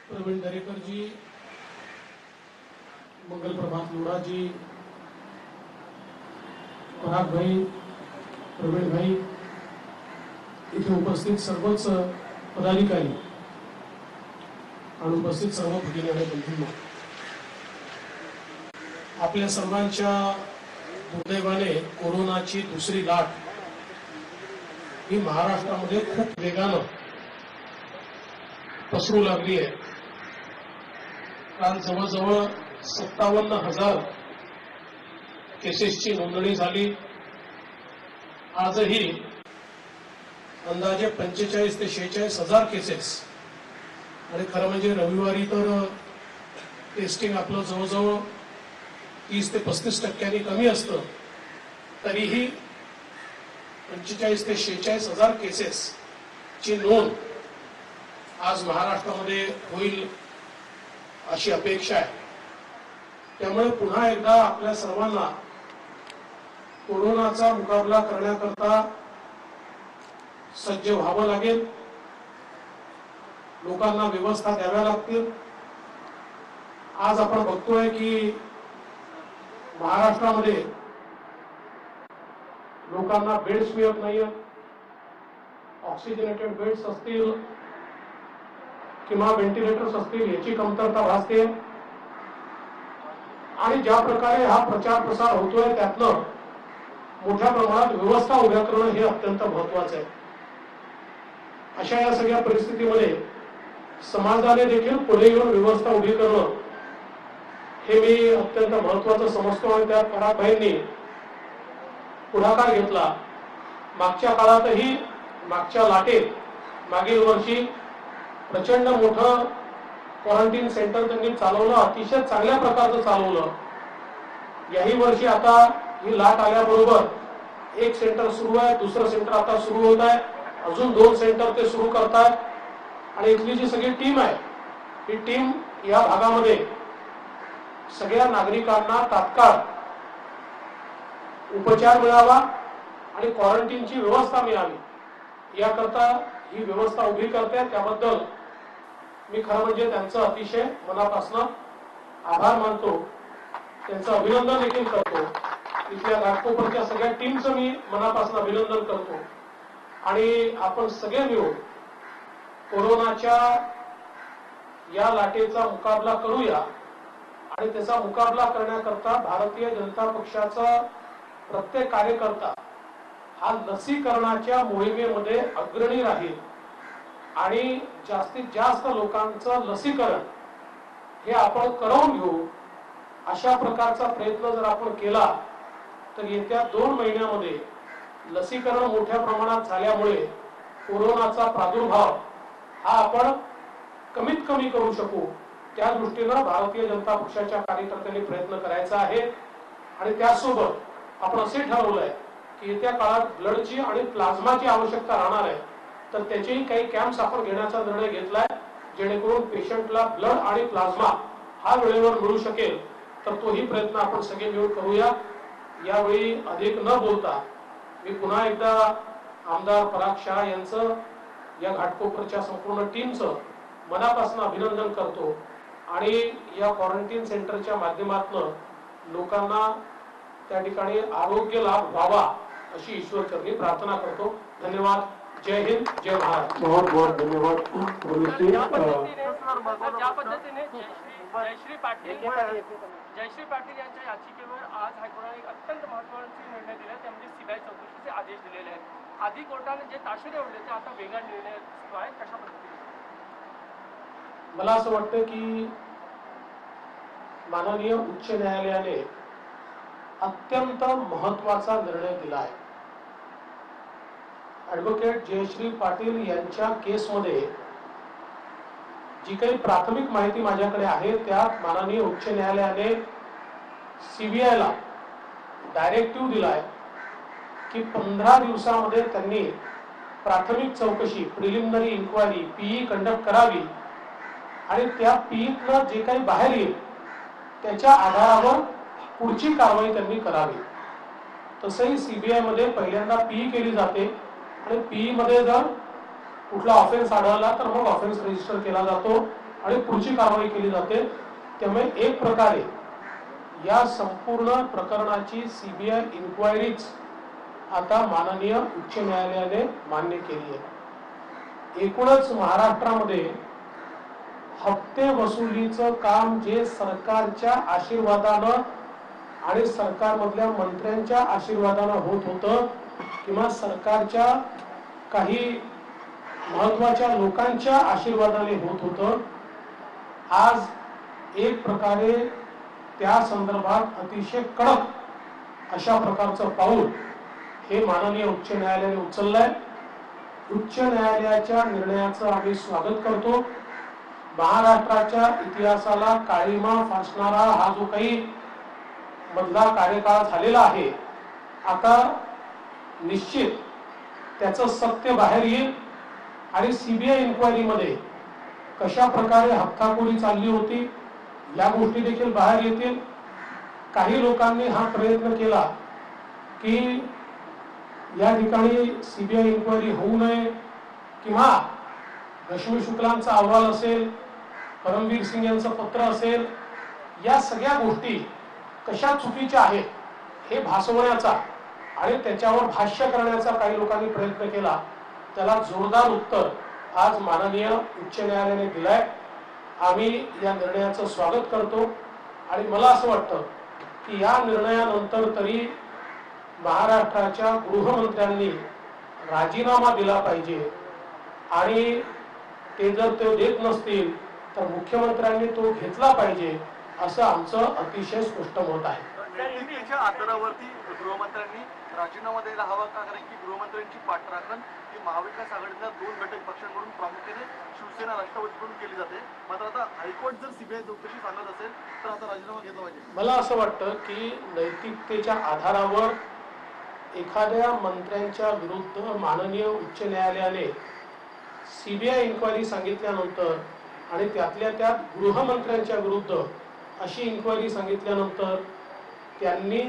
प्रवीण दरेकर जी, मंगल प्रभात लोढ़ा जी, पराग भाई, प्रवीण भाई, इथे उपस्थित सर्वच पदाधिकारी आणि उपस्थित सर्व भगिनी आणि बंधूंनो, आपल्या सर्वांच्या दुर्दैवाने कोरोनाची दुसरी लाट ही महाराष्ट्रामध्ये खूप वेगानं पसरू लागली आहे. काल जवळजवळ 57,000 केसेसची नोंदणी झाली. आजही अंदाजे 45 ते 46,000 केसेस. आणि खरं म्हणजे रविवारी तर टेस्टिंग आपलं जवळजवळ 30 ते 35% कमी असतं, तरीही 45 ते 46,000 केसेसची नोंद आज महाराष्ट्रामध्ये होईल अशी अपेक्षा आहे. त्यामुळे पुन्हा एकदा आपल्या सर्वांना कोरोनाचा मुकाबला करण्याकरता सज्ज व्हावं लागेल. लोकांना व्यवस्था द्याव्या लागतील. आज आपण बघतोय की महाराष्ट्रामध्ये लोकांना बेड्स मिळत नाहीत. ऑक्सिजनेटेड बेड्स असतील किंवा व्हेंटिलेटर्स असतील याची कमतरता भासते. आणि ज्या प्रकारे हा प्रचार प्रसार होतोय त्यातनं मोठ्या प्रमाणात व्यवस्था उभ्या करणं हे अत्यंत महत्वाचं आहे. अशा या सगळ्या परिस्थितीमध्ये समाजाने देखील पुढे येऊन व्यवस्था उभी करणं हे मी अत्यंत महत्वाचं समजतो. आणि त्या परागभाईंनी पुढाकार घेतला. मागच्या काळातही मागच्या लाटेत मागील वर्षी प्रचंड मोठं क्वारंटीन सेंटर त्यांनी चालवलं, अतिशय चांगल्या प्रकारचं चालवलं. याही वर्षी आता ही लाट आल्याबरोबर एक सेंटर सुरू आहे, दुसरं सेंटर आता सुरू होत आहे, अजून 2 सेंटर ते सुरू करतात. आणि इथली जी सगळी टीम आहे ही टीम या भागामध्ये सगळ्या नागरिकांना तात्काळ उपचार मिळावा आणि क्वारंटीनची व्यवस्था मिळावी याकरता ही व्यवस्था उभी करते. त्याबद्दल मी खरं म्हणजे त्यांचं अतिशय मनापासून आभार मानतो, त्यांचं अभिनंदन देखील करतो. इथल्या घाटकोपरच्या सगळ्या टीमचं मी मनापासून अभिनंदन करतो. आणि आपण सगळे मिळून कोरोनाच्या या लाटेचा मुकाबला करूया. आणि त्याचा मुकाबला करण्याकरता भारतीय जनता पक्षाचा प्रत्येक कार्यकर्ता हा लसीकरणाच्या मोहिमेमध्ये अग्रणी राहील आणि जास्तीत जास्त लोकांचं लसीकरण हे आपण करवून घेऊ. अशा प्रकारचा प्रयत्न जर आपण केला तर येत्या 2 महिन्यामध्ये लसीकरण मोठ्या प्रमाणात झाल्यामुळे कोरोनाचा प्रादुर्भाव हा आपण कमीत कमी करू शकू. त्या दृष्टीनं भारतीय जनता पक्षाच्या कार्यकर्त्यांनी प्रयत्न करायचा आहे. आणि त्यासोबत आपण असे ठरवलंय की येत्या काळात ब्लडची आणि प्लाझ्माची आवश्यकता राहणार आहे, तर त्याचेही काही कॅम्प्स आपण घेण्याचा निर्णय घेतलाय, जेणेकरून पेशंटला ब्लड आणि प्लाझ्मा हा वेळेवर मिळू शकेल. तर तोही प्रयत्न आपण सगळे मिळून करूया. यावेळी अधिक न बोलता मी पुन्हा एकदा आमदार पराग शाह यांचं, या घाटकोपरच्या संपूर्ण टीमचं मनापासून अभिनंदन करतो. आणि या क्वारंटीन सेंटरच्या माध्यमातून लोकांना त्या ठिकाणी आरोग्य लाभ व्हावा अशी ईश्वरचरणी प्रार्थना करतो. धन्यवाद. जय हिंद, जय महाराष्ट्र. बहुत बहुत धन्यवाद. जयश्री पाटील यांच्या याचिकेवर आज हायकोर्टाने एक अत्यंत महत्त्वाचा निर्णय दिला, ते म्हणजे सीबीआय चौकशीचे आदेश दिलेले आहेत. आधी कोर्टाने जे ताशेरे ओढले ते आता वेगळा निर्णय आहे. कशा पद्धतीने? मला असं वाटतं की माननीय उच्च न्यायालयाने अत्यंत महत्वाचा निर्णय दिला आहे. ॲडव्होकेट जयश्री पाटील यांच्या केसमध्ये जी काही प्राथमिक माहिती माझ्याकडे आहे त्यात माननीय उच्च न्यायालयाने सीबीआयला डायरेक्टिव्ह दिलाय की 15 दिवसामध्ये त्यांनी प्राथमिक चौकशी, प्रिलिमिनरी इन्क्वायरी, पीई कंडक्ट करावी. आणि त्या पीईतनं जे काही बाहेर येईल त्याच्या आधारावर पुढची कारवाई त्यांनी करावी. तसंही सीबीआय मध्ये पहिल्यांदा पीई केली जाते आणि पीई मध्ये जर कुठला ऑफेन्स आढळला तर मग ऑफेन्स रजिस्टर केला जातो आणि पुढची कारवाई केली जाते. त्यामुळे एक प्रकारे या संपूर्ण प्रकरणाची सीबीआय इन्क्वायरीच आता माननीय उच्च न्यायालयाने मान्य केली आहे. एकूणच महाराष्ट्रामध्ये हप्ते वसुलीचं काम जे सरकारच्या आशीर्वादानं आणि सरकारमधल्या मंत्र्यांच्या आशीर्वादानं होत होतं किंवा सरकारच्या काही महत्वाच्या लोकांच्या आशीर्वादाने होत होतं, आज एक प्रकारे त्या संदर्भात अतिशय कडक अशा प्रकारचं पाऊल हे माननीय उच्च न्यायालयाने उचललंय. उच्च न्यायालयाच्या निर्णयाचं आम्ही स्वागत करतो. महाराष्ट्राच्या इतिहासाला काळीमा फासणारा हा जो काही मधला कार्यकाळ झालेला आहे, आता निश्चित त्याचं सत्य बाहेर येईल आणि सीबीआय इन्क्वायरीमध्ये कशा प्रकारे हप्ताखोरी चालली होती या गोष्टी देखील बाहेर येतील. काही लोकांनी हा प्रयत्न केला की या ठिकाणी सीबीआय इन्क्वायरी होऊ नये किंवा रश्मी शुक्लांचा अहवाल असेल, परमवीर सिंग यांचं पत्र असेल, या सगळ्या गोष्टी कशा चुकीच्या आहेत हे भासवण्याचा आणि त्याच्यावर भाष्य करण्याचा काही लोकांनी प्रयत्न केला. त्याला जोरदार उत्तर आज माननीय उच्च न्यायालयाने दिलाय. आम्ही या निर्णयाचं स्वागत करतो आणि मला असं वाटतं की या निर्णयानंतर तरी महाराष्ट्राच्या गृहमंत्र्यांनी राजीनामा दिला पाहिजे आणि ते जर ते देत नसतील तर मुख्यमंत्र्यांनी तो घेतला पाहिजे असं आमचं अतिशय स्पष्ट मत आहे. नैतिकतेच्या आधारावरती गृहमंत्र्यांनी राजीनामा द्यायला हवा का? कारण की गृहमंत्र्यांची पाठराखण ही महाविकास आघाडीतल्या 2 घटक पक्षांकडून प्रामुख्याने शिवसेना राष्ट्रवादीकडून केली जाते. मात्र आता हायकोर्ट जर सीबीआय चौकशी सांगत असेल तर आता राजीनामा घेतला पाहिजे. मला असं वाटतं की नैतिकतेच्या आधारावर एखाद्या मंत्र्यांच्या विरुद्ध माननीय उच्च न्यायालयाने सीबीआय इन्क्वायरी सांगितल्यानंतर आणि त्यातल्या त्यात गृहमंत्र्यांच्या विरुद्ध अशी इन्क्वायरी सांगितल्यानंतर त्यांनी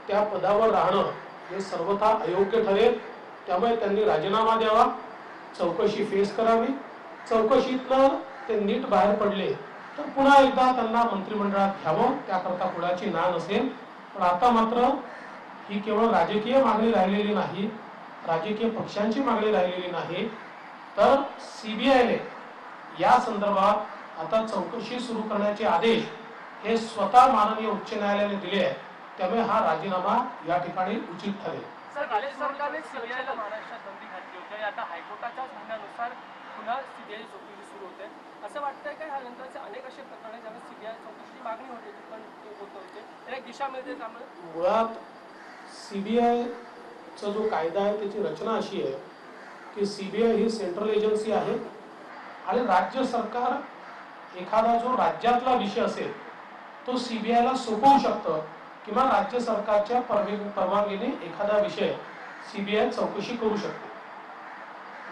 त्या पदावर राहणं हे सर्वथा अयोग्य ठरेल. त्यामुळे त्यांनी राजीनामा द्यावा, चौकशी फेस करावी. चौकशीतनं ते नीट बाहेर पडले तर पुन्हा एकदा त्यांना मंत्रिमंडळात घ्यावं, त्याकरता कुणाची ना नसेल. पण आता मात्र ही केवळ राजकीय मागणी राहिलेली नाही, राजकीय पक्षांची मागणी राहिलेली नाही, तर सीबीआयने या संदर्भात आता चौकशी सुरू करण्याचे आदेश हे स्वतः माननीय उच्च न्यायालयाने दिले आहे. त्यामुळे हा राजीनामा या ठिकाणी उचित ठरेल. सर, राज्य सरकारने सीबीआयला महाराष्ट्रात बंदी घातली होती. आता हायकोर्टाच्याच म्हणण्यानुसार पुन्हा सीबीआय चौकशी सुरू होते. असं वाटतंय का ह्यानंतरचे अनेक असे प्रकरण आहेत ज्याला सीबीआय चौकशीची मागणी होते पण ते होत होते, त्याला एक दिशा मिळते त्यामुळे? मुळात सीबीआयचा जो कायदा आहे त्याची रचना अशी आहे की सीबीआय ही सेंट्रल एजन्सी आहे आणि राज्य सरकार एखादा जो राज्यातला विषय असेल तो सीबीआयला सोपवू शकतं किंवा राज्य सरकारच्या परवानगीने एखादा विषय सीबीआय चौकशी करू शकते.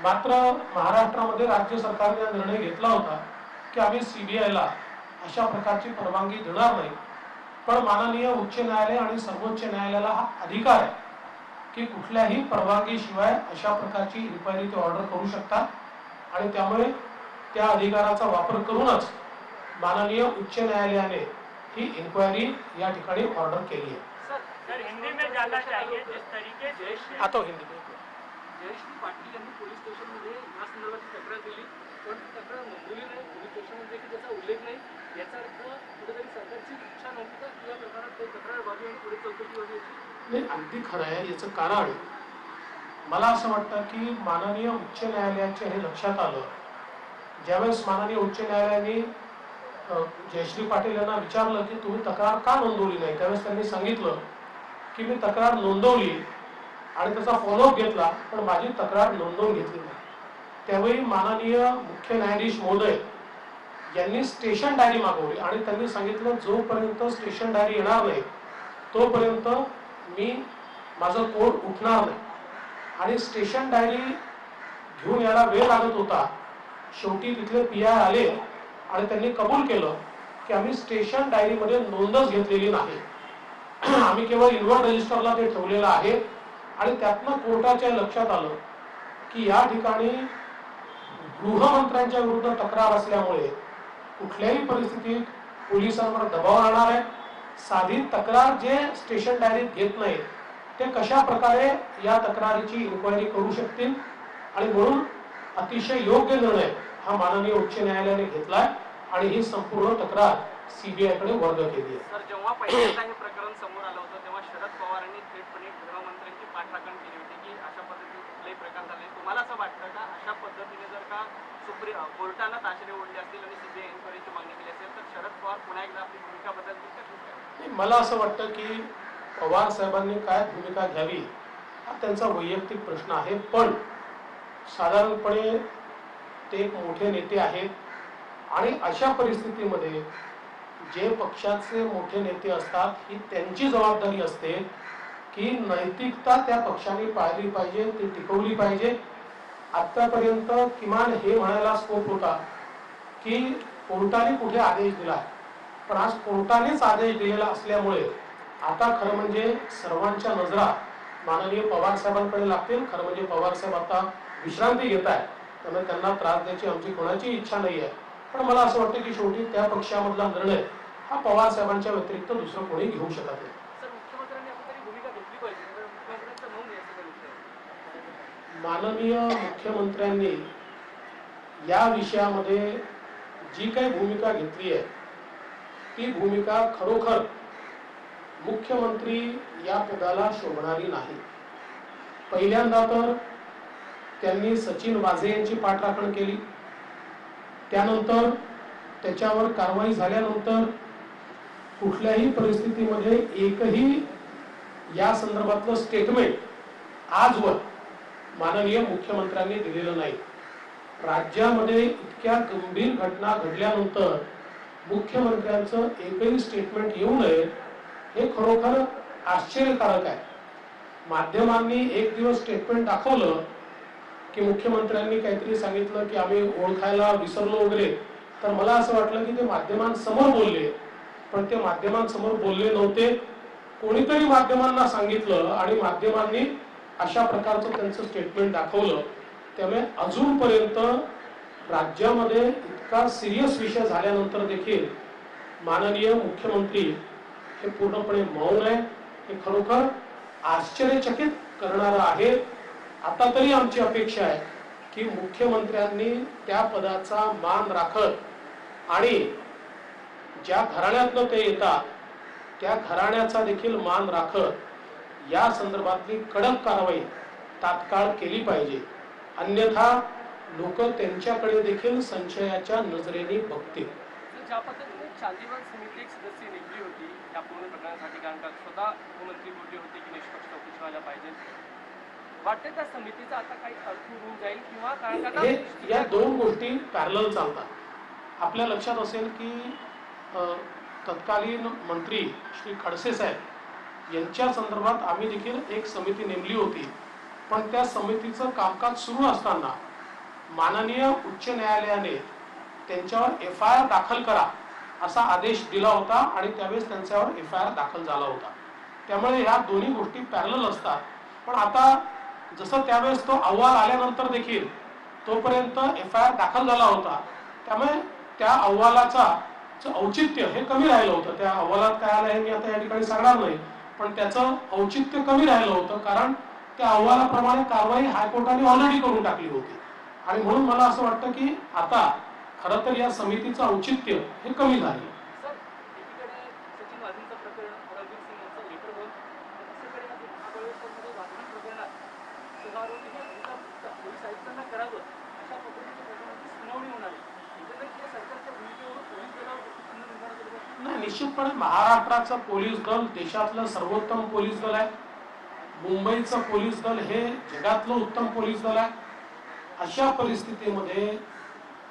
मात्र महाराष्ट्रामध्ये राज्य सरकारने हा निर्णय घेतला होता की आम्ही सीबीआयला अशा प्रकारची परवानगी देणार नाही. पण माननीय उच्च न्यायालय आणि सर्वोच्च न्यायालयाला हा अधिकार आहे की कुठल्याही परवानगीशिवाय अशा प्रकारची इन्क्वायरी ते ऑर्डर करू शकतात आणि त्यामुळे त्या अधिकाराचा वापर करूनच माननीय उच्च न्यायालयाने ही इन्क्वायरी या ठिकाणी ऑर्डर केली आहे. सर, हिंदी में जाना चाहिए जिस तरीके से आता हिंदी में जयश्री पाटील यांनी पोलीस स्टेशनमध्ये या संदर्भाची तक्रार दिली पण तक्रार नोंदवली नाही. पोलीस स्टेशनमध्ये की त्याचा उल्लेख नाही. याचा अर्थ कुठेतरी सरकारची इच्छा नव्हती का या प्रकारात तक्रार व्हावी आणि पुढे चौकशी व्हावी? नाही, अगदी खरं आहे. याचं कारण मला असं वाटतं की माननीय उच्च न्यायालयाच्या हे लक्षात आलं ज्यावेळेस माननीय उच्च न्यायालयाने जयश्री पाटील यांना विचारलं की तुम्ही तक्रार का नोंदवली नाही, त्यावेळेस त्यांनी सांगितलं की मी तक्रार नोंदवली आणि त्याचा फॉलोअप घेतला पण माझी तक्रार नोंदवून घेतली नाही. त्यावेळी माननीय मुख्य न्यायाधीश महोदय यांनी स्टेशन डायरी मागवली आणि त्यांनी सांगितलं जोपर्यंत स्टेशन डायरी येणार नाही तोपर्यंत मी माझं कोर्ट उठणार नाही. आणि स्टेशन डायरी घेऊन यायला वेळ लागत होता. शेवटी तिथले पीआय आले आणि त्यांनी कबूल केलं की आम्ही स्टेशन डायरीमध्ये नोंदच घेतलेली नाही, आम्ही केवळ इन्व्हर्ट रजिस्टरला ते ठेवलेलं आहे. आणि त्यातनं कोर्टाच्या लक्षात आलं की या ठिकाणी गृहमंत्र्यांच्या विरुद्ध तक्रार असल्यामुळे कुठल्याही परिस्थितीत पोलिसांवर दबाव आणणार आहे. साधी तक्रार जे स्टेशन डायरीत घेत नाही ते कशा प्रकारे या तक्रारीची इन्क्वायरी करू शकतील आणि म्हणून अतिशय योग्य निर्णय हा माननीय उच्च न्यायालयाने घेतलाय आणि ही संपूर्ण तक्रार सीबीआय कडे वर्ग केली आहे. सर, जेव्हा पहिल्यांदा हे प्रकरण समोर आलं होतं तेव्हा शरद पवारांनी थेटपणे गृहमंत्र्यांची पाठराखण केली होती की अशा पद्धतीने कुठलेही प्रकार झाले. तुम्हाला असं वाटतं का अशा पद्धतीने जर का कोर्टानं ताशेरे ओढले असतील आणि सीबीआय इन्क्वायरीची मागणी केली असेल तर शरद पवार पुन्हा एकदा आपली भूमिका बदलतील का? मला असं वाटतं की पवार साहेबांनी काय भूमिका घ्यावी हा त्यांचा वैयक्तिक प्रश्न आहे, पण साधारणपणे ते एक मोठे नेते आहेत आणि अशा परिस्थितीमध्ये जे पक्षाचे मोठे नेते असतात ही त्यांची जबाबदारी असते की नैतिकता त्या पक्षाने पाळली पाहिजे, ती टिकवली पाहिजे. आतापर्यंत किमान हे म्हणायला स्कोप होता की कोर्टाने कुठे आदेश दिला, पण आज कोर्टानेच आदेश दिलेला असल्यामुळे आता खरं म्हणजे सर्वांच्या नजरा माननीय पवार साहेबांकडे लागतील. खरं म्हणजे पवार साहेब आता विश्रांती घेत आहे, त्यामुळे त्यांना त्रास द्यायची आमची कोणाची इच्छा नाही आहे. पण मला असं वाटतं की शेवटी त्या पक्षामधला निर्णय हा पवार साहेबांच्या व्यतिरिक्त दुसरं कोणी घेऊ शकत नाही. सर, मुख्यमंत्र्यांनी आपली भूमिका घेतली पाहिजे, मुख्यमंत्र्यांचं मौन आहे सगळ्या विषयावर. माननीय मुख्यमंत्र्यांनी या विषयामध्ये जी काही भूमिका घेतली आहे ती भूमिका खरोखर मुख्यमंत्री या पदाला शोभणारी नाही. पहिल्यांदा तर त्यांनी सचिन वाझे यांची पाठराखण केली, त्यानंतर त्याच्यावर कारवाई झाल्यानंतर कुठल्याही परिस्थितीमध्ये एकही या संदर्भातलं स्टेटमेंट आजवर माननीय मुख्यमंत्र्यांनी दिलेलं नाही. राज्यामध्ये इतक्या गंभीर घटना घडल्यानंतर मुख्यमंत्र्यांचं एकही स्टेटमेंट येऊ नये हे खरोखर आश्चर्यकारक आहे. माध्यमांनी एक दिवस स्टेटमेंट दाखवलं की मुख्यमंत्र्यांनी काहीतरी सांगितलं की आम्ही ओळखायला विसरलो वगैरे, तर मला असं वाटलं की ते माध्यमांसमोर बोलले, पण ते माध्यमांसमोर बोलले नव्हते. कोणीतरी माध्यमांना सांगितलं आणि माध्यमांनी अशा प्रकारचं त्यांचं स्टेटमेंट दाखवलं. त्यामुळे अजूनपर्यंत राज्यामध्ये इतका सिरियस विषय झाल्यानंतर देखील माननीय मुख्यमंत्री हे पूर्णपणे मौन आहे. हे खरोखर आश्चर्यचकित करणारं आहे. आता तरी आमची अपेक्षा आहे की मुख्यमंत्र्यांनी त्या पदाचा मान राखत आणि ज्या घराण्यातनं ते येतात त्या घराण्याचा देखील मान राखत या संदर्भातली कडक कारवाई तात्काळ केली पाहिजे. अन्यथा लोक त्यांच्याकडे देखील संशयाच्या नजरेने बघतील. ज्या पद्धतीने चांदीवाल समिती एक सदस्य नेमली होती या पूर्ण प्रकरणासाठी, कारण का स्वतः गृहमंत्री बोलले होते की निष्पक्ष चौकशी व्हायला पाहिजे, वाटते त्या समितीचा आता काही अर्थ होऊन जाईल किंवा कारण या दोन गोष्टी पॅरलल चालतात. आपल्या लक्षात असेल की तत्कालीन मंत्री श्री खडसे साहेब यांच्या संदर्भात आम्ही देखील एक समिती नेमली होती, पण त्या समितीचं कामकाज सुरू असताना माननीय उच्च न्यायालयाने त्यांच्यावर FIR दाखल करा असा आदेश दिला होता आणि त्यावेळेस त्यांच्यावर FIR दाखल झाला होता. त्यामुळे ह्या दोन्ही गोष्टी पॅरलल असतात. पण आता जसं त्यावेळेस तो अहवाल आल्यानंतर देखील तोपर्यंत FIR दाखल झाला होता, त्यामुळे त्या अहवालाचा औचित्य हे कमी राहिलं होतं. त्या अहवालात काय आलं हे मी आता या ठिकाणी सांगणार नाही, पण त्याचं औचित्य कमी राहिलं होतं, कारण त्या अहवालाप्रमाणे कारवाई हायकोर्टाने ऑलरेडी करून टाकली होती. आणि म्हणून मला असं वाटतं की आता खरं तर या समितीचं औचित्य हे कमी झालं. सर, एकीकडे सचिन वाझेंचं प्रकरण, रणवीर सिंग यांचं लेटर होत, दुसरीकडे महाबळेश्वरमध्ये वाघिणी प्रकरणात पोलीस आयुक्तांना करावं अशा पद्धतीच्या प्रकरणाची सुनावणी होणार आहे. एकंदरीत सरकारच्या भूमिकेवरून पोलीस दलावर निर्माण केलं. नाही, निश्चितपणे महाराष्ट्राचं पोलीस दल देशातलं सर्वोत्तम पोलीस दल आहे. मुंबईचं पोलीस दल हे जगातलं उत्तम पोलीस दल आहे. अशा परिस्थितीमध्ये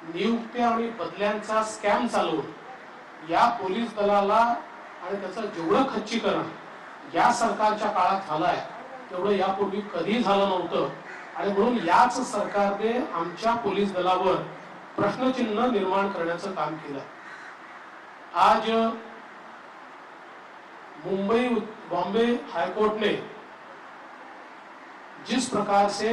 नियुक्त्या आणि बदल्यांचा स्कॅम चालवून या पोलीस दलाला आणि त्याचं जेवढं खच्चीकरण या सरकारच्या काळात झालंय तेवढं यापूर्वी कधी झालं नव्हतं. आणि म्हणून याच सरकारने आमच्या पोलीस दलावर प्रश्नचिन्ह निर्माण करण्याचं काम केलं. आज मुंबई बॉम्बे हाईकोर्ट ने जिस प्रकार से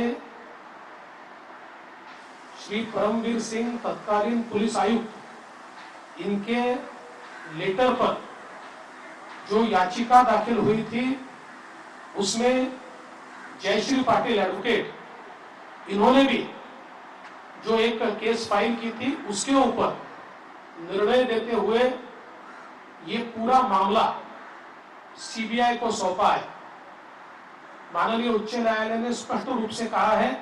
श्री परमवीर सिंह तत्कालीन पुलिस आयुक्त इनके लेटर पर जो याचिका दाखिल हुई थी उसमें जयश्री पाटिल एडवोकेट इन्होंने भी जो एक केस फाइल की थी उसके ऊपर निर्णय देते हुए ये पूरा मामला सीबीआई को सौंपा है। माननीय उच्च न्यायालय ने स्पष्ट रूप से कहा है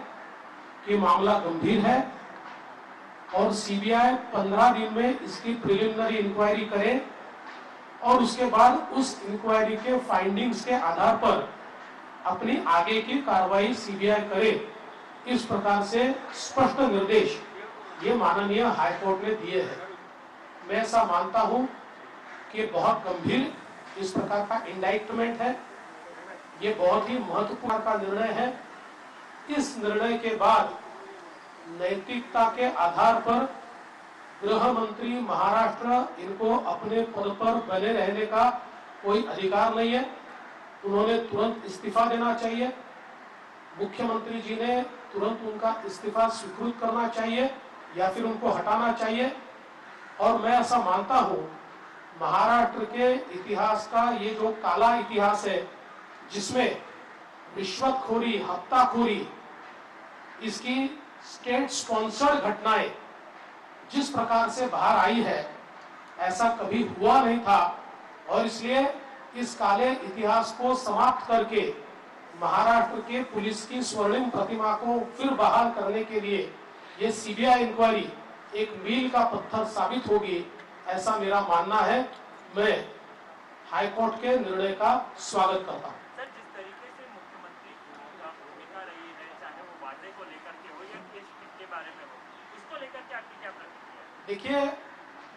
कि मामला गंभीर है और सीबीआई 15 दिन में इसकी प्रिलिमिनरी इंक्वायरी करे और उसके बाद उस इंक्वायरी के फाइंडिंग्स के आधार पर अपनी आगे की कार्रवाई सीबीआई करे। इस प्रकार से स्पष्ट निर्देश ये माननीय हाईकोर्ट ने दिए हैं। मैं ऐसा मानता हूं कि बहुत गंभीर इस प्रकार का इंडाइटमेंट है, ये बहुत ही महत्वपूर्ण का निर्णय है। इस निर्णय के बाद नैतिकता के आधार पर गृह मंत्री महाराष्ट्र इनको अपने पद पर बने रहने का कोई अधिकार नहीं है। उन्होंने तुरंत इस्तीफा देना चाहिए। मुख्यमंत्री जी ने तुरंत उनका इस्तीफा स्वीकृत करना चाहिए या फिर उनको हटाना चाहिए। और मैं ऐसा मानता हूं महाराष्ट्र के इतिहास का ये जो काला इतिहास है जिसमें रिश्वतखोरी, हत्ताखोरी, इसकी स्टेट स्पॉन्सर्ड घटनाएं जिस प्रकार से बाहर आई है ऐसा कभी हुआ नहीं था। और इसलिए इस काले इतिहास को समाप्त करके महाराष्ट्र के पुलिस की स्वर्णिम प्रतिमा को फिर बहाल करने के लिए ये सीबीआई इंक्वायरी एक मील का पत्थर साबित होगी, ऐसा मेरा मानना है। मैं हाईकोर्ट के निर्णय का स्वागत करता हूं। सर, जिस तरीके से मुख्यमंत्री की भूमिका रही है, चाहे वो वादे को लेकर के हो या केस के बारे में हो, इसको लेकर के आपकी क्या प्रतिक्रिया है? देखिए,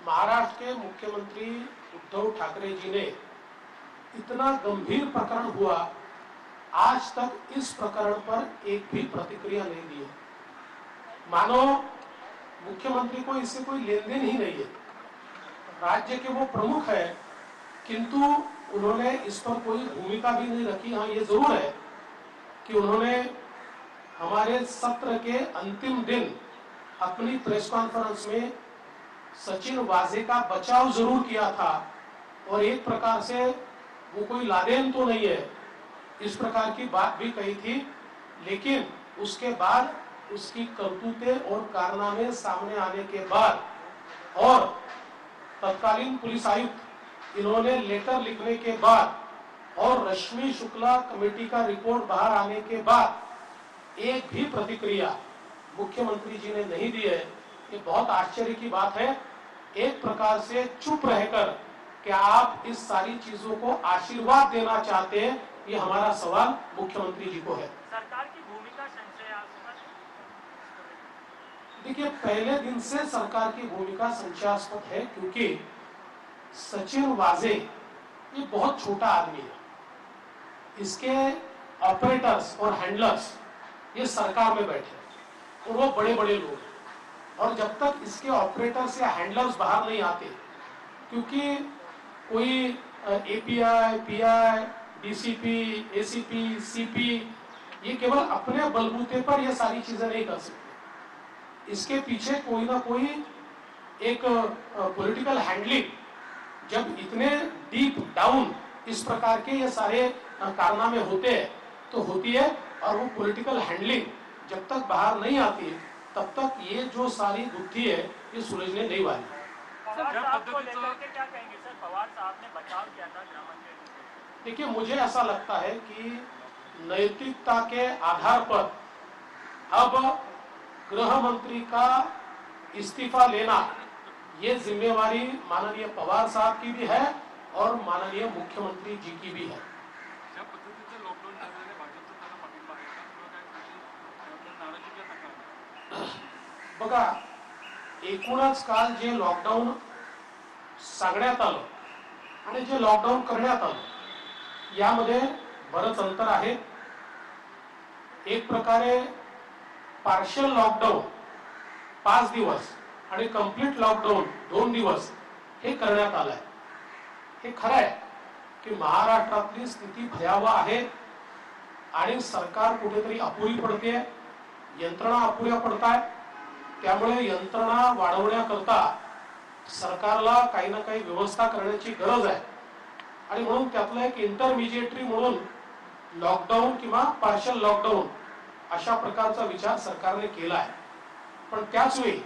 महाराष्ट्र के मुख्यमंत्री उद्धव ठाकरे जी ने इतना गंभीर प्रकरण हुआ, आज तक इस प्रकरण पर एक भी प्रतिक्रिया नहीं दी है। मानो मुख्यमंत्री को इससे कोई लेन देन ही नहीं है। राज्य के वो प्रमुख है किंतु उन्होंने इस पर कोई भूमिका भी नहीं रखी। हाँ, ये जरूर है कि उन्होंने हमारे सत्र के अंतिम दिन अपनी प्रेस कॉन्फ्रेंस में सचिन वाजे का बचाव जरूर किया था और एक प्रकार से वो कोई लादेन तो नहीं है इस प्रकार की बात भी कही थी। लेकिन उसके बाद उसकी करतूतें और कारनामे सामने आने के बाद और तत्कालीन पुलिस आयुक्त इन्होंने लेटर लिखने के बाद और रश्मि शुक्ला कमेटी का रिपोर्ट बाहर आने के बाद एक भी प्रतिक्रिया मुख्यमंत्री जी ने नहीं दी है। ये बहुत आश्चर्य की बात है। एक प्रकार से चुप रहकर क्या आप इस सारी चीजों को आशीर्वाद देना चाहते हैं, ये हमारा सवाल मुख्यमंत्री जी को है। सरकार की भूमिका संशयास्पद। देखिए, पहले दिन से सरकार की भूमिका संशयास्पद है क्योंकि सचिन वाजे ये बहुत छोटा आदमी है। इसके ऑपरेटर्स और हैंडलर्स ये सरकार में बैठे और वो बड़े बड़े लोग हैं। और जब तक इसके ऑपरेटर्स या हैंडलर्स बाहर नहीं आते, क्योंकि कोई API, pi, DCP, ACP, CP ये केवल अपने बलबूते पर ये सारी चीजें नहीं कर सकते। इसके पीछे कोई ना कोई एक पॉलिटिकल हैंडलिंग, जब इतने डीप डाउन इस प्रकार के ये सारे कारनामे होते हैं तो होती है। और वो पॉलिटिकल हैंडलिंग जब तक बाहर नहीं आती तब तक ये जो सारी गुत्थी है ये सुलझने नहीं वाली। पवार साहब को लेकर के क्या कहेंगे सर? पवार साहब ने बचाव किया था गृहमंत्री। देखिए, मुझे ऐसा लगता है कि नैतिकता के आधार पर अब गृह मंत्री का इस्तीफा लेना ये जिम्मेवारी माननीय पवार साहब की भी है और माननीय मुख्यमंत्री जी की भी है। बघा, एकूणच काल जे लॉकडाऊन सांगण्यात आलं आणि जे लॉकडाऊन करण्यात आलं यामध्ये बरंच अंतर आहे। एक प्रकारे पार्शियल लॉकडाऊन 5 दिवस आणि कंप्लीट लॉकडाऊन 2 दिवस हे करण्यात आलंय। हे खरं आहे की महाराष्ट्रातली स्थिती भयावह आहे आणि सरकार कुठेतरी अपुरी पडते, यंत्रणा अपुऱ्या पडतायत। त्यामुळे यंत्रणा वाढवण्याकरता सरकारला काही ना काही व्यवस्था करण्याची गरज आहे आणि म्हणून त्यातलं एक इंटरमिजिएटरी म्हणून लॉकडाऊन किंवा पार्शल लॉकडाऊन अशा प्रकारचा विचार सरकारने केला आहे. पण त्याच वेळी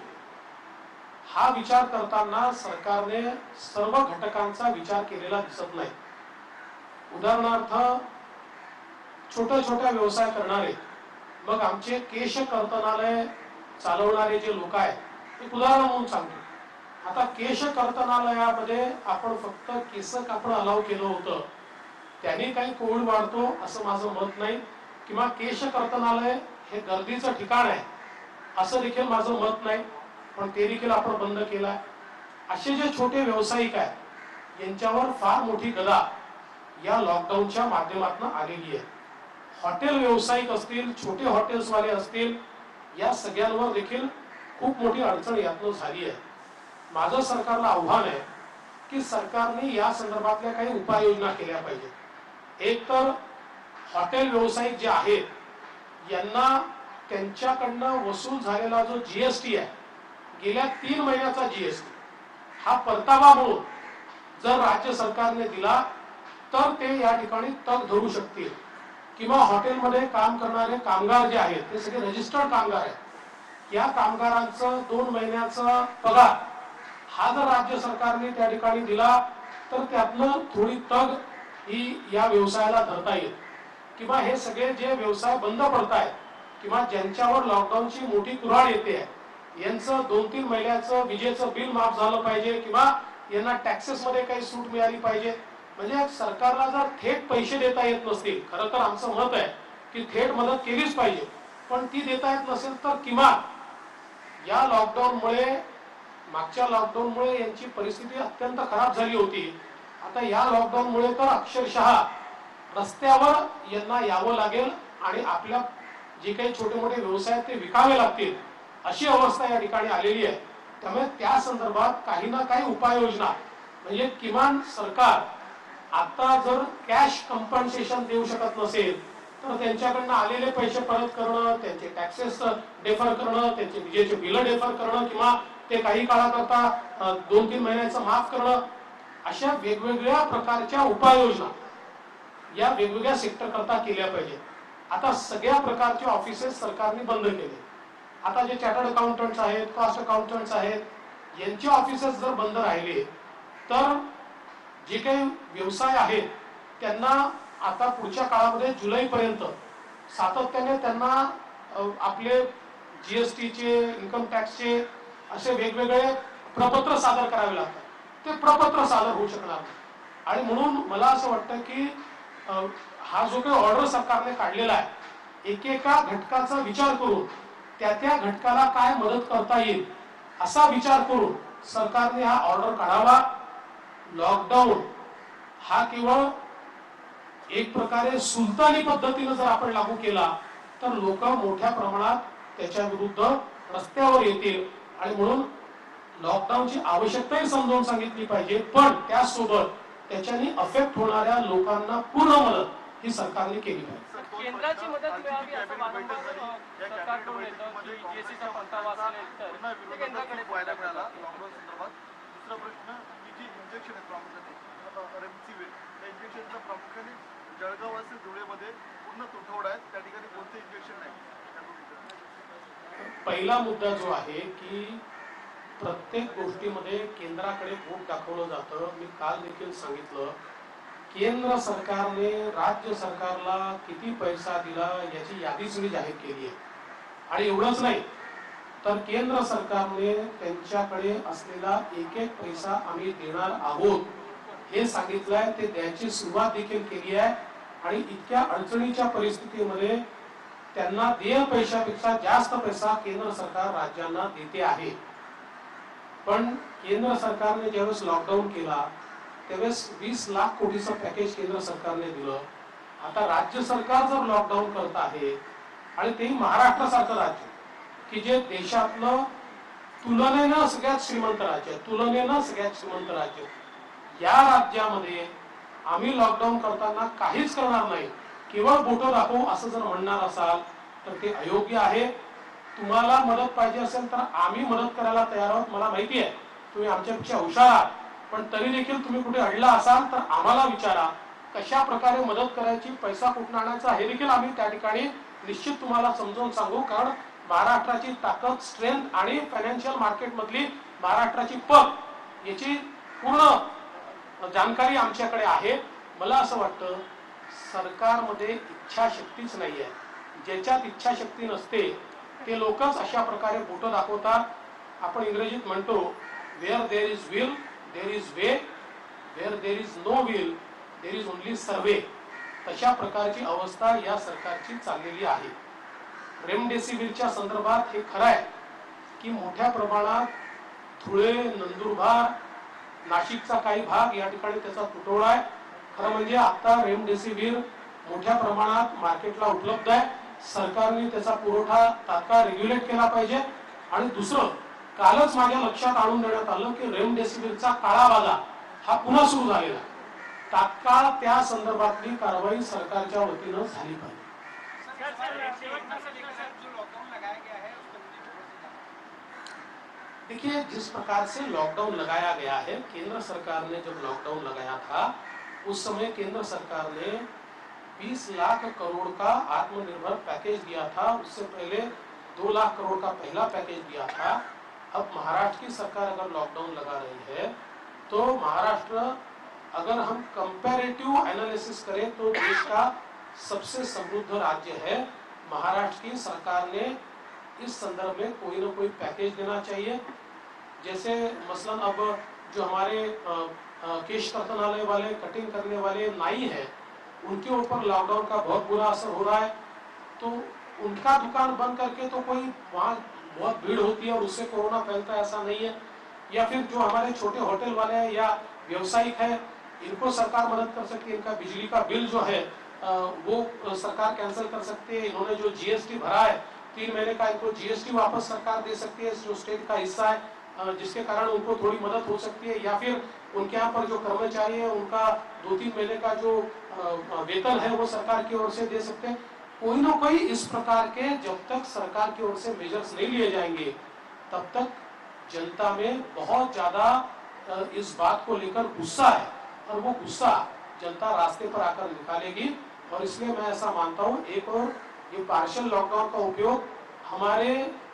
हा विचार करताना सरकारने सर्व घटकांचा विचार केलेला दिसत नाही. उदाहरणार्थ छोटे छोटे व्यवसाय करणारे, मग आमचे केश कर्तनालय चालवणारे जे लोक आहेत, एक उदाहरण म्हणून सांगतो. आता केश कर्तनालयामध्ये आपण फक्त केस कापणं अलाव केलं होतं, त्यांनी काही कोविड वाढतो असं माझं मत नाही, किंवा केश कर्तनालय हे गर्दीचं ठिकाण आहे असं देखील माझं मत नाही, पण ते देखील आपण बंद केलं. असे जे छोटे व्यावसायिक आहेत यांच्यावर फार मोठी गदा या लॉकडाऊनच्या माध्यमातून आलेली आहे. हॉटेल व्यावसायिक असतील, छोटे हॉटेल्सवाले असतील, या सगळ्यांवर देखील खूप मोठी अडचण यातनं झाली आहे. माझं सरकारला आव्हान आहे की सरकारने या संदर्भातल्या काही उपाययोजना केल्या पाहिजेत. एक तर हॉटेल व्यावसायिक जे आहेत यांना त्यांच्याकडनं वसूल झालेला जो जीएसटी आहे, गेल्या 3 महिन्याचा जीएसटी, हा परतावा म्हणून जर राज्य सरकारने दिला तर ते या ठिकाणी तग धरू शकतील. किंवा हॉटेलमध्ये काम करणारे कामगार जे आहेत ते सगळे रजिस्टर्ड कामगार आहेत, या कामगारांचं 2 महिन्याचा पगार हा जर राज्य सरकारने त्या ठिकाणी दिला तर त्यातनं थोडी तग ही या व्यवसायाला धरता येईल. किंवा हे सगळे जे व्यवसाय बंद पडतायत किंवा ज्यांच्यावर लॉकडाऊनची मोठी कुऱ्हाड येते यांचं 2-3 महिन्याचं विजेचं बिल माफ झालं पाहिजे किंवा यांना टॅक्सेस मध्ये काही सूट मिळाली पाहिजे. म्हणजे सरकारला जर थेट पैसे देता येत नसतील, खरं तर आमचं मत आहे की थेट मदत केलीच पाहिजे, पण ती देता येत नसेल तर किमान या लॉकडाऊनमुळे, मागच्या लॉकडाऊनमुळे यांची परिस्थिती अत्यंत खराब झाली होती. आता या लॉकडाऊनमुळे तर अक्षरशः रस्त्यावर यांना यावं लागेल आणि आपल्या जे काही छोटे मोठे व्यवसाय ते विकावे लागतील अशी अवस्था या ठिकाणी आलेली आहे. त्यामुळे त्या संदर्भात काही ना काही उपाययोजना, म्हणजे किमान सरकार आता जर कॅश कॉम्पन्सेशन देऊ शकत नसेल तर त्यांच्याकडनं आलेले पैसे परत करणं, त्यांचे टॅक्सेस डेफर करणं, त्यांचे विजेचे बिल डेफर करणं किंवा ते काही काळाकरता 2-3 महिन्याचं माफ करणं, अशा वेगवेगळ्या प्रकारच्या उपाययोजना या वेगवेगळ्या सेक्टर करता केल्या पाहिजे. आता सगळ्या प्रकारचे ऑफिसेस सरकारने बंद केले. आता जे चार्टर्ड अकाउंटंट्स आहेत, कॉस्ट अकाउंटंट्स आहेत, यांचे ऑफिसेस जर बंद राहिले तर जे काही व्यवसाय आहेत त्यांना आता पुढच्या काळामध्ये जुलैपर्यंत सातत्याने त्यांना आपले जीएसटीचे, इन्कम टॅक्सचे असे वेगवेगळे प्रपत्र सादर करावे लागतात. ते प्रपत्र सादर होऊ शकणार नाही. आणि म्हणून मला असं वाटतं की हा जो काही ऑर्डर सरकारने काढलेला आहे, एकेका घटकाचा विचार करून त्या घटकाला काय मदत करता येईल असा विचार करून सरकारने हा ऑर्डर काढावा. लॉकडाऊन हा केवळ एक प्रकारे सुलतानी पद्धतीने जर आपण लागू केला तर लोक मोठ्या प्रमाणात त्याच्या विरुद्ध रस्त्यावर येतील आणि म्हणून लॉकडाऊनची आवश्यकताही समजावून सांगितली पाहिजे, पण त्यासोबत त्याच्याने अफेक्ट होणाऱ्या लोकांना पूर्ण मदत ही सरकारने केली पाहिजे. केंद्राची मदत मिळावी असं वारंवार सरकारकडून येतं की जीएसटीचा परतावा असेल तर ते केंद्राकडे व्हायला मिळाला लॉकडाऊन संदर्भात. दुसरा प्रश्न की जी इंजेक्शन आहे प्रामुख्याने रेमडेसिवीर, त्या इंजेक्शनचा प्रामुख्याने जळगाव असेल धुळेमध्ये पूर्ण तुटवडा आहे, त्या ठिकाणी कोणते इंजेक्शन नाही. पहिला मुद्दा जो आहे की प्रत्येक गोष्टीमध्ये केंद्राकडे बोट दाखवलं जातं. मी काल देखील सांगितलं, केंद्र सरकारने राज्य सरकारला किती पैसा दिला याची यादीच मी जाहीर केली आहे. आणि एवढंच नाही तर केंद्र सरकारने त्यांच्याकडे असलेला एक पैसा आम्ही देणार आहोत हे सांगितलंय. ते द्यायची सुरुवात देखील केली आहे आणि इतक्या अडचणीच्या परिस्थितीमध्ये त्यांना देय पैशापेक्षा जास्त पैसा केंद्र सरकार राज्यांना देते आहे. पण केंद्र सरकारने ज्यावेळेस लॉकडाऊन केला त्यावेळेस 20 लाख कोटीचं पॅकेज केंद्र सरकारने दिलं. आता राज्य सरकार जर लॉकडाऊन करत आहे आणि तेही महाराष्ट्रासारखं राज्य की जे देशातलं तुलनेनं सगळ्यात श्रीमंत राज्य, या राज्यामध्ये आम्ही लॉकडाऊन करताना काहीच करणार नाही, केवळ बोटं दाखवू असं जर म्हणणार असाल तर ते अयोग्य आहे. तुम्हाला मदत पाहिजे असेल तर आम्ही मदत करायला तयार आहोत. मला माहिती आहे तुम्ही आमच्यापेक्षा हुशार आहात, पण तरी देखील तुम्ही कुठे अडला असाल तर आम्हाला विचारा, कशा प्रकारे मदत करायची, पैसा कुठून आणायचा हे देखील आम्ही त्या ठिकाणी निश्चित तुम्हाला समजावून सांगू. कारण महाराष्ट्राची ताकद, स्ट्रेंथ आणि फायनान्शियल मार्केट मधली महाराष्ट्राची पत याची पूर्ण जानकारी आमच्याकडे आहे. मला असं वाटतं सरकारमध्ये इच्छाशक्तीच नाही आहे. ज्याच्यात इच्छाशक्ती नसते ते लोकच अशा प्रकारे बोटं दाखवतात. आपण इंग्रजीत म्हणतो where there is will there is way, where there is no will there is only survey. तशा प्रकारची अवस्था या सरकारची चाललेली आहे. रेमडेसिवीरच्या संदर्भात हे खरं आहे की मोठ्या प्रमाणात धुळे, नंदुरबार, नाशिकचा काही भाग या ठिकाणी त्याचा तुटवडा आहे. खरं म्हणजे आता रेमडेसिवीर मोठ्या प्रमाणात मार्केटला उपलब्ध आहे. सरकारने त्याचा पुरवठा तात्काळ रेग्युलेट केला पाहिजे. आणि दुसरं, कालच माझ्या लक्षात आणून देण्यात आलं की रेमडेसिवीरचा काळा बाजार हा पुन्हा सुरू झालेला. तात्काळ त्या संदर्भातली कारवाई सरकारच्या वतीनं झाली पाहिजे. देखिए, जिस प्रकार से लॉकडाउन लगाया गया है, केंद्र सरकार ने जब लॉकडाउन लगाया था उस समय केंद्र सरकार ने 20 लाख करोड़ का आत्मनिर्भर पैकेज दिया था. उससे पहले 2 लाख करोड़ का पहला पैकेज दिया था. अब महाराष्ट्र की सरकार अगर लॉकडाउन लगा रही है तो महाराष्ट्र, अगर हम कंपैरेटिव एनालिसिस करें तो देश का सबसे समृद्ध राज्य है. महाराष्ट्र की सरकार ने इस संदर्भ में कोई ना कोई पैकेज देना चाहिए. जैसे मसलन अब जो हमारे केश कर्तनालय वाले, कटिंग करने वाले नाई है, उनके ऊपर लॉकडाउन का बहुत बुरा असर हो रहा है. तो उनका दुकान बंद करके तो कोई, वहाँ बहुत भीड़ होती है और उससे कोरोना फैलता है, ऐसा नहीं है. या फिर जो हमारे छोटे होटल वाले हैं या व्यवसायिक है, इनको सरकार मदद कर सकती है. इनका बिजली का बिल जो है वो सरकार कैंसिल कर सकती है. इन्होंने जो जीएसटी भरा है 3 महीने का, इनको जीएसटी वापस सरकार दे सकती है, जो स्टेट का हिस्सा है, जिसके कारण उनको थोड़ी मदद हो सकती है. या फिर उनके यहाँ पर जो कर्मचारी है उनका 2-3 महीने का जो वेतन है वो सरकार की ओर से दे सकते हैं. कोई ना कोई इस प्रकार के, जब तक सरकार की ओर से मेजर्स नहीं लिए जाएंगे तब तक जनता में बहुत ज्यादा इस बात को लेकर गुस्सा है और वो गुस्सा जनता रास्ते पर आकर निकालेगी. और इसलिए मैं ऐसा मानता हूँ, एक और ये पार्शियल लॉकडाउन का उपयोग हमारे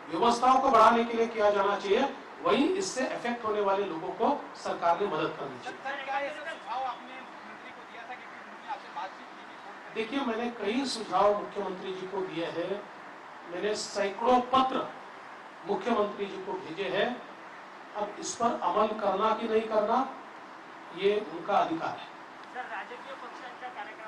व्यवस्थाओं को बढ़ाने के लिए किया जाना चाहिए, वहीं इससे इफेक्ट होने वाले लोगों को सरकार ने मदद करनी चाहिए. देखिए, मैंने कई सुझाव मुख्यमंत्री जी को दिए हैं. मैंने सैकड़ों पत्र मुख्यमंत्री जी को भेजे हैं. अब इस पर अमल करना कि नहीं करना ये उनका अधिकार है. सर, राजकीय पक्षांच्या कार्यक्रम